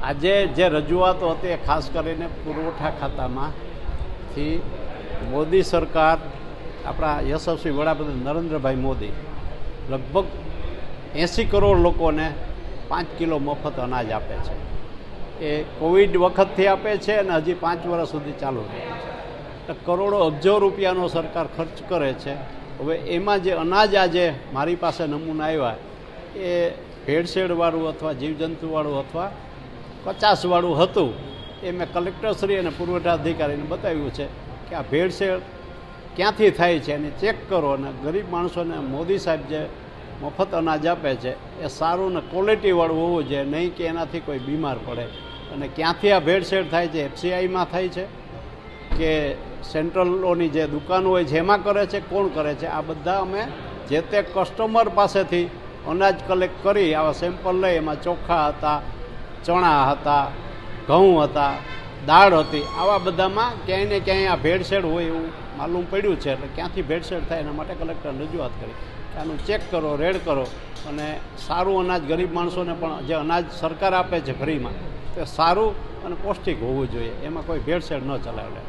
આજે જે રજૂઆતો હતી એ ખાસ કરીને પુરવઠા ખાતામાંથી મોદી સરકાર, આપણા યશસ્વી વડાપ્રધાન નરેન્દ્રભાઈ મોદી લગભગ 80 કરોડ લોકોને 5 કિલો મફત અનાજ આપે છે. એ કોવિડ વખતથી આપે છે અને હજી 5 વર્ષ સુધી ચાલુ રહે છે. કરોડો અબજો રૂપિયાનો સરકાર ખર્ચ કરે છે. હવે એમાં જે અનાજ આજે મારી પાસે નમૂના આવ્યા એ ભેળસેળવાળું અથવા જીવજંતુવાળું અથવા કચાસવાળું હતું. એ મેં કલેક્ટરશ્રી અને પુરવઠા અધિકારીને બતાવ્યું છે કે આ ભેળસેળ ક્યાંથી થાય છે એને ચેક કરો અને ગરીબ માણસોને મોદી સાહેબ જે મફત અનાજ આપે છે એ સારું ને ક્વોલિટીવાળું હોવું જોઈએ, નહીં કે એનાથી કોઈ બીમાર પડે. અને ક્યાંથી આ ભેળસેળ થાય છે, FCIમાં થાય છે કે સેન્ટ્રલોની જે દુકાનો હોય છે એમાં કરે છે, કોણ કરે છે? આ બધા અમે જે તે કસ્ટમર પાસેથી અનાજ કલેક્ટ કરી આવા સેમ્પલ લઈ, એમાં ચોખા હતા, ચણા હતા, ઘઉં હતા, દાળ હતી, આવા બધામાં ક્યાંય ને ક્યાંય આ ભેળસેળ હોય એવું માલુમ પડ્યું છે. એટલે ક્યાંથી ભેળસેળ થાય એના માટે કલેક્ટર રજૂઆત કરી કે આનું ચેક કરો, રેડ કરો અને સારું અનાજ ગરીબ માણસોને પણ જે અનાજ સરકાર આપે છે ફ્રીમાં તે સારું અને પૌષ્ટિક હોવું જોઈએ, એમાં કોઈ ભેળસેળ ન ચલાવે.